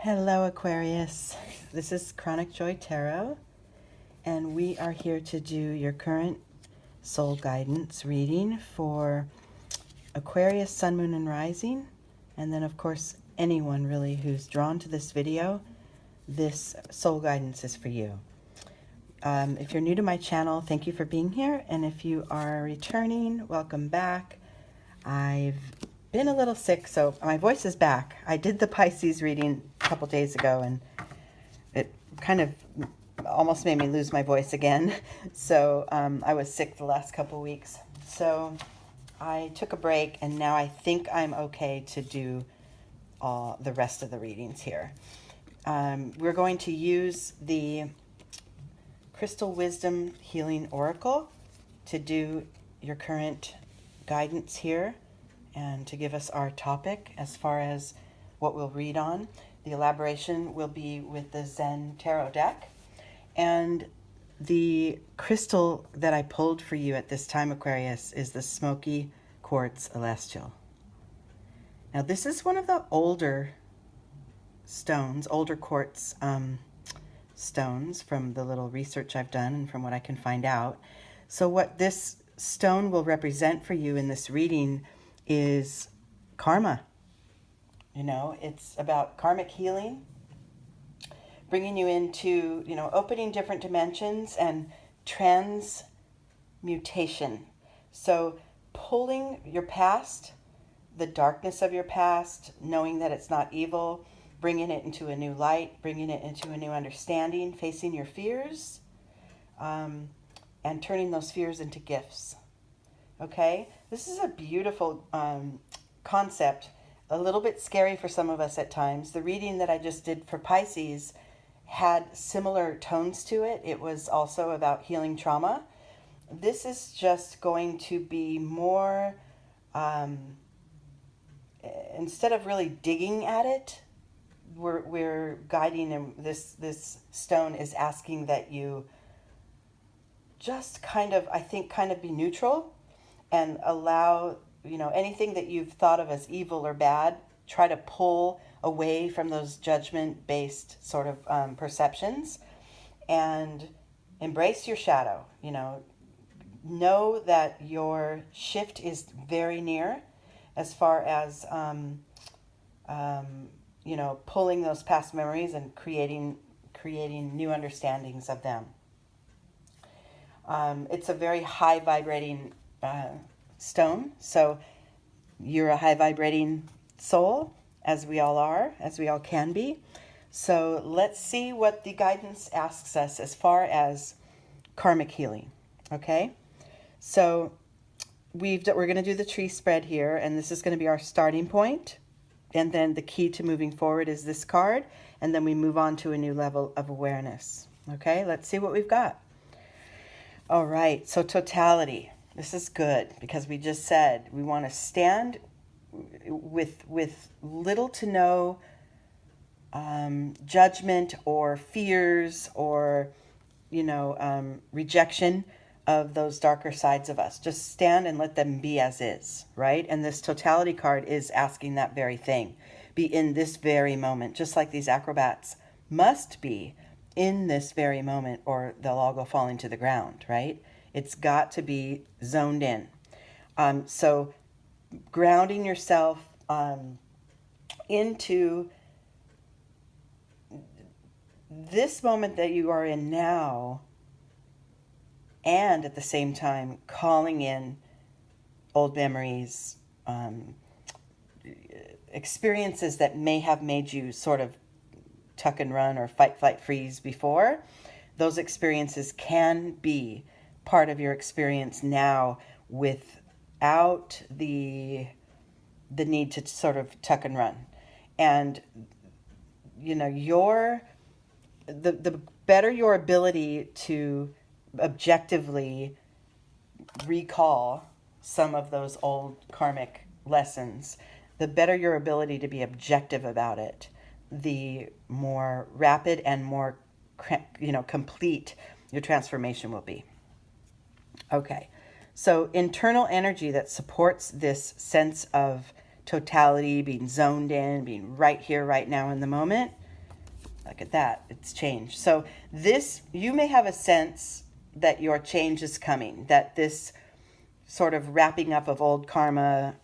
Hello, Aquarius. This is Chronic Joy Tarot, and we are here to do your current soul guidance reading for Aquarius, Sun, Moon, and Rising, and then, of course, anyone really who's drawn to this video. This soul guidance is for you. If you're new to my channel, thank you for being here, and if you are returning, welcome back. I've been a little sick, so my voice is back. I did the Pisces reading a couple days ago, and it kind of almost made me lose my voice again. So I was sick the last couple weeks. So I took a break, and now I think I'm okay to do the rest of the readings here. We're going to use the Crystal Wisdom Healing Oracle to do your current guidance here and to give us our topic as far as what we'll read on. The elaboration will be with the Zen Tarot deck. And the crystal that I pulled for you at this time, Aquarius, is the SMOKY QUARTZ ELESTIal. Now, this is one of the older stones, older quartz stones from the little research I've done and from what I can find out. So what this stone will represent for you in this reading is karma. You know, it's about karmic healing, bringing you into, opening different dimensions and transmutation. So pulling your past, the darkness of your past, knowing that it's not evil, bringing it into a new light, bringing it into a new understanding, facing your fears, and turning those fears into gifts. Okay, this is a beautiful concept, a little bit scary for some of us at times. The reading that I just did for Pisces had similar tones to it. It was also about healing trauma. This is just going to be more, instead of really digging at it, we're guiding, and this stone is asking that you just kind of be neutral and allow, anything that you've thought of as evil or bad, try to pull away from those judgment-based sort of perceptions and embrace your shadow. Know that your shift is very near as far as, pulling those past memories and creating new understandings of them. It's a very high vibrating stone, so you're a high vibrating soul, as we all are, as we all can be. So let's see what the guidance asks us as far as karmic healing. Okay, so we're going to do the tree spread here, and this is going to be our starting point, and then the key to moving forward is this card, and then we move on to a new level of awareness. Okay, let's see what we've got. All right, so totality. This is good because we just said we want to stand with little to no judgment or fears or, rejection of those darker sides of us. Just stand and let them be as is, right? And this totality card is asking that very thing. Be in this very moment, just like these acrobats must be in this very moment, or they'll all go falling to the ground, right? It's got to be zoned in. So grounding yourself into this moment that you are in now, and at the same time calling in old memories, experiences that may have made you sort of tuck and run or fight, flight, freeze before. Those experiences can be part of your experience now without the need to sort of tuck and run. And the better your ability to objectively recall some of those old karmic lessons, the better your ability to be objective about it, the more rapid and more complete your transformation will be. Okay, so internal energy that supports this sense of totality, being zoned in, being right here, right now in the moment, Look at that, it's changed. So this, you may have a sense that your change is coming, that this sort of wrapping up of old karma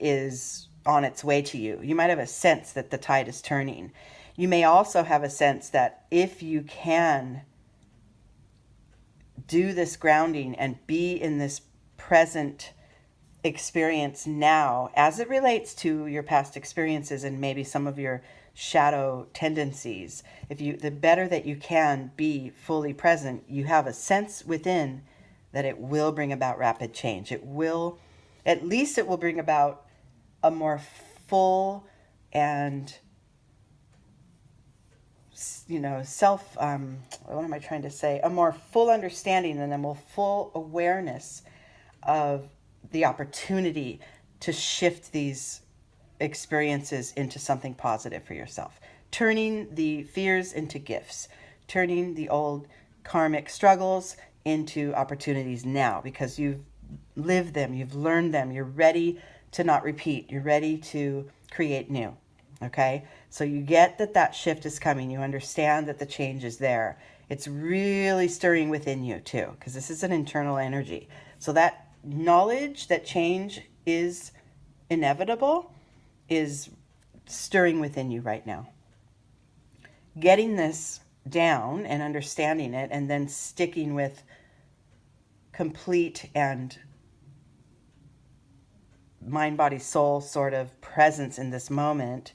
is on its way to you. You might have a sense that the tide is turning. You may also have a sense that if you can do this grounding and be in this present experience now, as it relates to your past experiences and maybe some of your shadow tendencies, the better that you can be fully present, you have a sense within that it will bring about rapid change. It will, at least it will bring about a more full and, what am I trying to say? A more full understanding and a more full awareness of the opportunity to shift these experiences into something positive for yourself. Turning the fears into gifts. Turning the old karmic struggles into opportunities now, because you've lived them, you've learned them, you're ready to not repeat, you're ready to create new. Okay? So you get that shift is coming. You understand that the change is there. It's really stirring within you too, because this is an internal energy. So that knowledge that change is inevitable is stirring within you right now. Getting this down and understanding it, and then sticking with complete and mind, body, soul sort of presence in this moment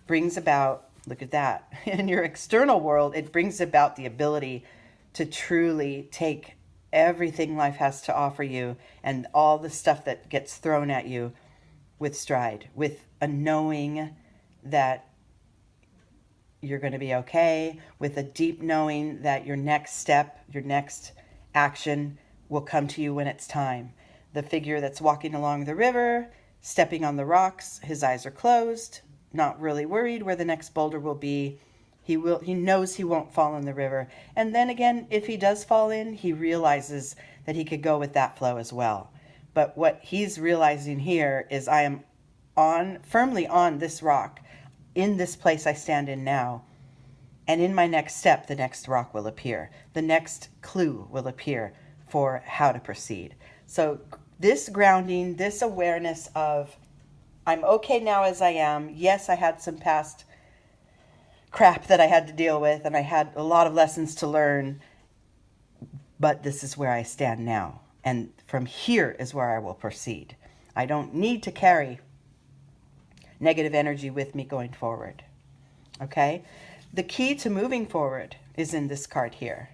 brings about, look at that, in your external world, it brings about the ability to truly take everything life has to offer you and all the stuff that gets thrown at you with stride, with a knowing that you're going to be okay, with a deep knowing that your next step, your next action will come to you when it's time. The figure that's walking along the river, stepping on the rocks, his eyes are closed, not really worried where the next boulder will be. He knows he won't fall in the river. And then again, if he does fall in, he realizes that he could go with that flow as well. But what he's realizing here is, I am firmly on this rock, in this place I stand in now. And in my next step, the next rock will appear. The next clue will appear for how to proceed. So this grounding, this awareness of, I'm okay now as I am. Yes, I had some past crap that I had to deal with, and I had a lot of lessons to learn, but this is where I stand now. And from here is where I will proceed. I don't need to carry negative energy with me going forward. Okay? The key to moving forward is in this card here.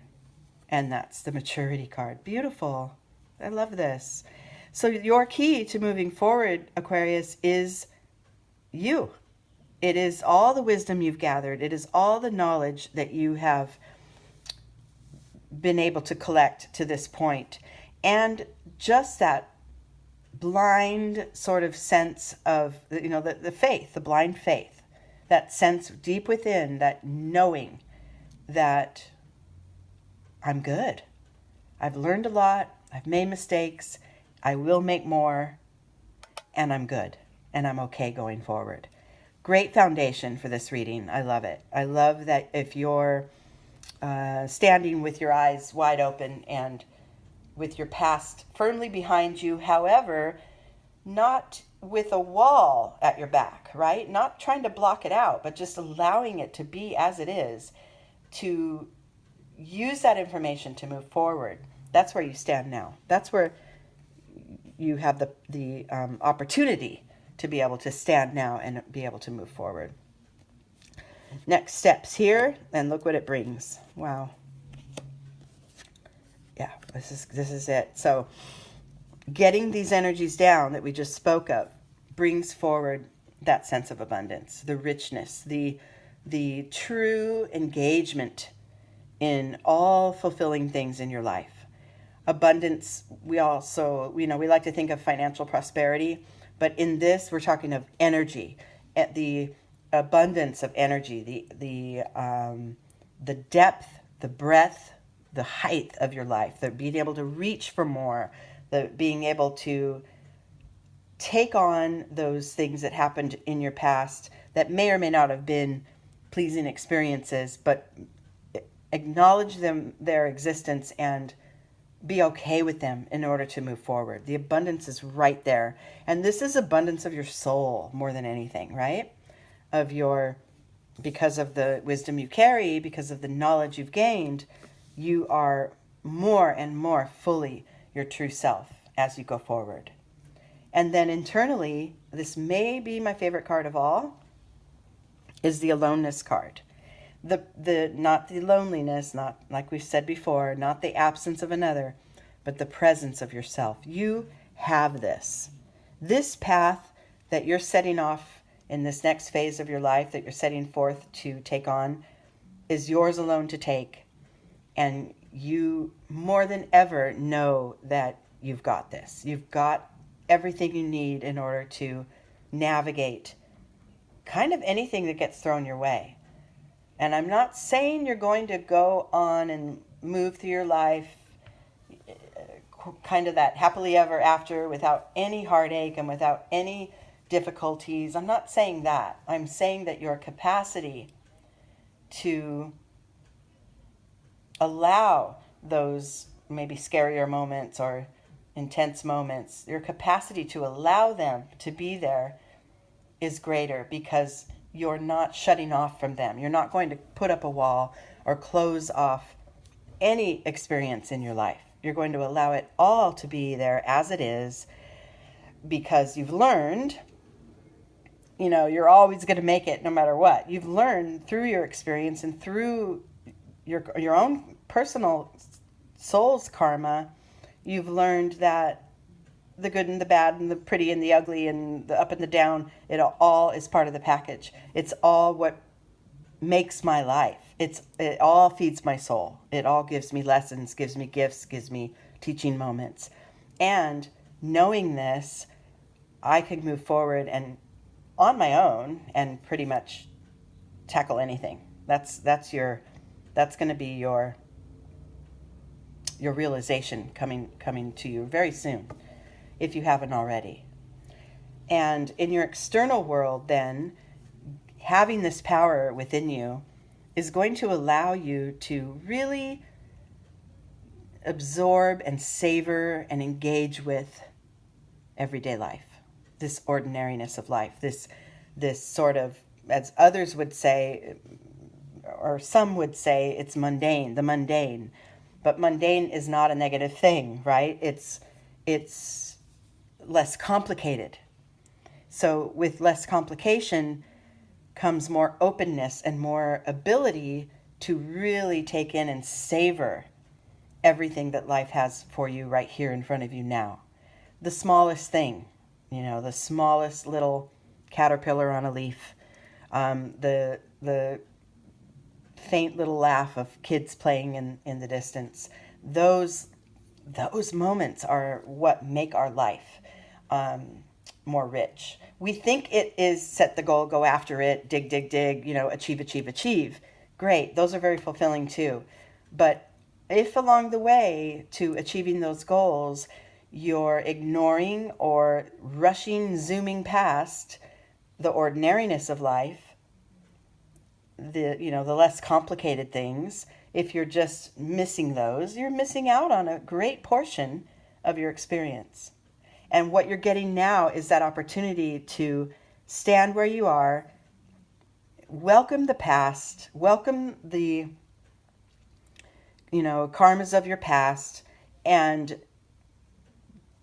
And that's the maturity card. Beautiful. I love this. So your key to moving forward, Aquarius, is you. It is all the wisdom you've gathered. It is all the knowledge that you have been able to collect to this point. And just that blind sort of sense of, the faith, the blind faith, that sense deep within, that knowing that I'm good. I've learned a lot. I've made mistakes. I will make more, and I'm good, and I'm okay going forward. Great foundation for this reading. I love it. I love that if you're standing with your eyes wide open and with your past firmly behind you, however, not with a wall at your back, right? Not trying to block it out, but just allowing it to be as it is, to use that information to move forward. That's where you stand now. That's where you have the opportunity to be able to stand now and be able to move forward. Next steps here, and look what it brings. Wow. Yeah, this is it. So getting these energies down that we just spoke of brings forward that sense of abundance, the richness, the true engagement in all fulfilling things in your life. Abundance, we also, we like to think of financial prosperity, but in this, we're talking of energy, at the abundance of energy, the depth, the breadth, the height of your life, the being able to reach for more, the being able to take on those things that happened in your past that may or may not have been pleasing experiences, but acknowledge them, their existence, and be okay with them in order to move forward. The abundance is right there. And this is abundance of your soul more than anything, right? Of your, because of the wisdom you carry, because of the knowledge you've gained, you are more and more fully your true self as you go forward. And then internally, this may be my favorite card of all, is the aloneness card. The not the loneliness, not like we've said before, not the absence of another, but the presence of yourself. You have this. This path that you're setting off in this next phase of your life, that you're setting forth to take on, is yours alone to take. And you more than ever know that you've got this. You've got everything you need in order to navigate kind of anything that gets thrown your way. And I'm not saying you're going to go on and move through your life kind of that happily ever after without any heartache and without any difficulties. I'm not saying that. I'm saying that your capacity to allow those maybe scarier moments or intense moments, your capacity to allow them to be there is greater because you're not shutting off from them. You're not going to put up a wall or close off any experience in your life. You're going to allow it all to be there as it is because you've learned, you're always going to make it no matter what. You've learned through your experience and through your own personal soul's karma, you've learned that the good and the bad and the pretty and the ugly and the up and the down, it all is part of the package. It's all what makes my life. It all feeds my soul. It all gives me lessons, gives me gifts, gives me teaching moments. And knowing this, I can move forward and on my own and pretty much tackle anything. That's going to be your realization coming to you very soon, if you haven't already. And in your external world, then, having this power within you is going to allow you to really absorb and savor and engage with everyday life, this ordinariness of life, this sort of, as others would say, or some would say, it's mundane, the mundane. But mundane is not a negative thing, right? It's less complicated. So with less complication comes more openness and more ability to really take in and savor everything that life has for you right here in front of you now. The smallest thing, the smallest little caterpillar on a leaf, the faint little laugh of kids playing in the distance. Those moments are what make our life more rich. We think it is set the goal, go after it, dig, achieve. Great. Those are very fulfilling too. But if along the way to achieving those goals, you're ignoring or rushing, zooming past the ordinariness of life, the less complicated things, if you're just missing those, you're missing out on a great portion of your experience. And what you're getting now is that opportunity to stand where you are, welcome the past, welcome the, karmas of your past, and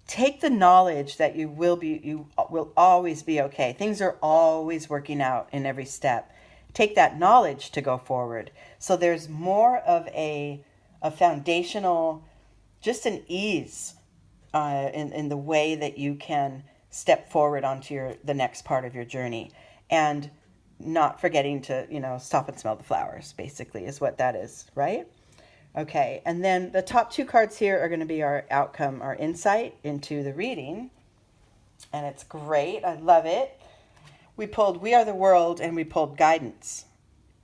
take the knowledge that you will always be okay. Things are always working out in every step. Take that knowledge to go forward. So there's more of a foundational, just an ease in the way that you can step forward onto the next part of your journey, and not forgetting to stop and smell the flowers, basically, is what that is, right? Okay, and then the top two cards here are going to be our outcome, our insight into the reading, and it's great. I love it. We pulled We Are the World, and we pulled Guidance.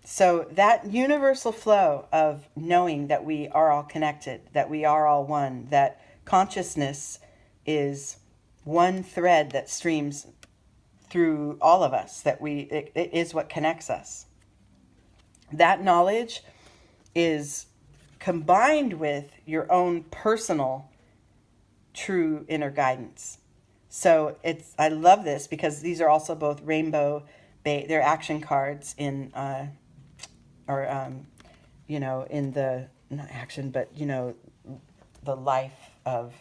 So that universal flow of knowing that we are all connected, that we are all one, that consciousness is one thread that streams through all of us, that it is what connects us. that knowledge is combined with your own personal true inner guidance. So I love this because these are also both rainbow, they're action cards in, you know, in the, not action, but, you know, the life of,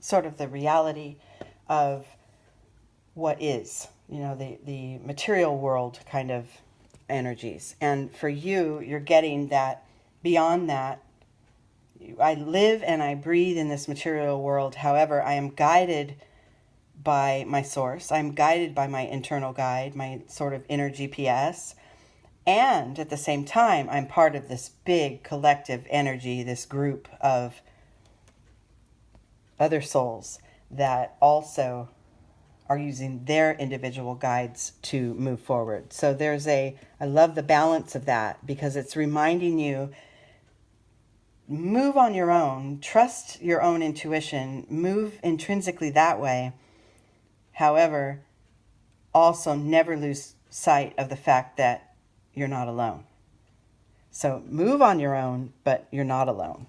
sort of the reality of what is, you know, the material world kind of energies. And for you, you're getting that beyond that. I live and I breathe in this material world. However, I am guided by my source. I'm guided by my internal guide, my sort of inner GPS. And at the same time, I'm part of this big collective energy, this group of other souls that also are using their individual guides to move forward. So I love the balance of that because it's reminding you, move on your own, trust your own intuition, move intrinsically that way. However, also never lose sight of the fact that you're not alone. So move on your own, but you're not alone.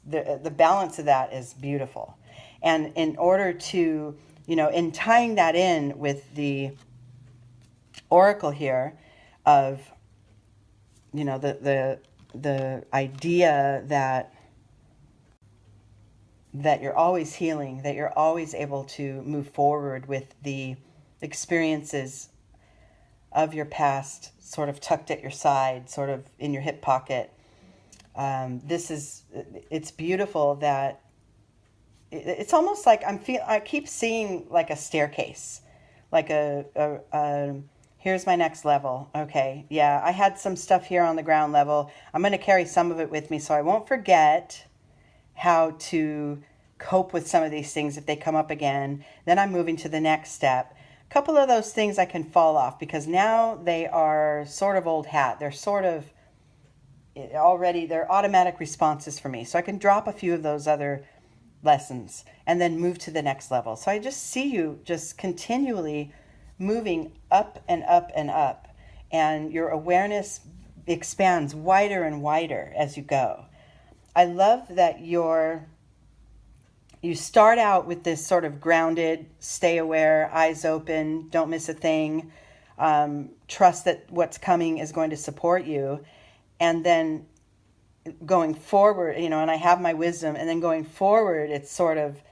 The balance of that is beautiful. And in order to, you know, in tying that in with the oracle here of, you know, the idea that you're always healing, that you're always able to move forward with the experiences of your past sort of tucked at your side, sort of in your hip pocket. It's beautiful that it's almost like I keep seeing like a staircase, like here's my next level. Okay, yeah, I had some stuff here on the ground level. I'm going to carry some of it with me so I won't forget how to cope with some of these things if they come up again. Then I'm moving to the next step. A couple of those things I can fall off because now they are sort of old hat. They're sort of already, they're automatic responses for me. So I can drop a few of those other lessons and then move to the next level. So I just see you just continually moving up and up and up, and your awareness expands wider and wider as you go. I love that you start out with this sort of grounded, stay aware, eyes open, don't miss a thing, trust that what's coming is going to support you. And then going forward, you know, and I have my wisdom, and then going forward, it's sort of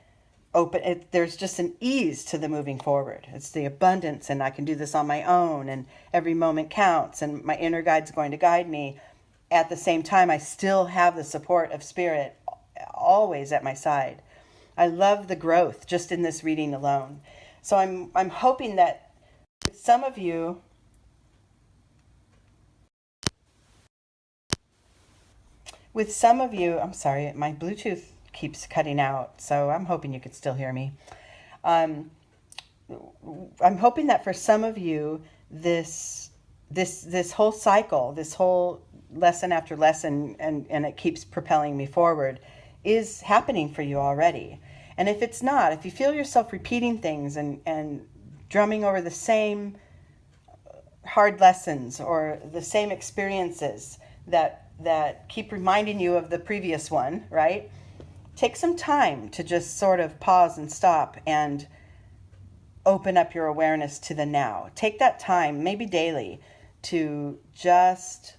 open. There's just an ease to the moving forward. It's the abundance, and I can do this on my own, and every moment counts, and my inner guide's going to guide me. At the same time, I still have the support of spirit always at my side. I love the growth just in this reading alone. So I'm hoping that some of you, I'm sorry, my Bluetooth keeps cutting out, so I'm hoping you can still hear me. I'm hoping that for some of you, this whole cycle, this whole lesson after lesson, and it keeps propelling me forward, is happening for you already. And if it's not, if you feel yourself repeating things and drumming over the same hard lessons or the same experiences that keep reminding you of the previous one, right? Take some time to just sort of pause and stop and open up your awareness to the now. Take that time, maybe daily, to just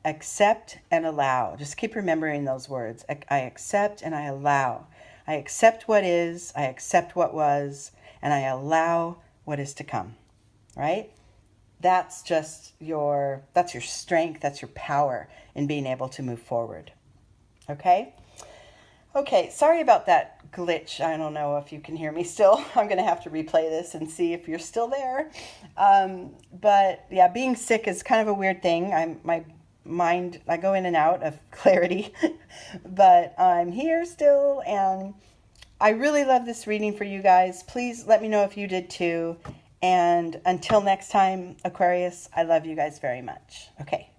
accept and allow. Just keep remembering those words. I accept and I allow. I accept what is, I accept what was, and I allow what is to come, right? That's your strength, that's your power in being able to move forward. Okay? Okay, sorry about that glitch. I don't know if you can hear me still. I'm going to have to replay this and see if you're still there. But yeah, being sick is kind of a weird thing. My mind, I go in and out of clarity, but I'm here still, and I really love this reading for you guys. Please let me know if you did too. And until next time, Aquarius, I love you guys very much. Okay.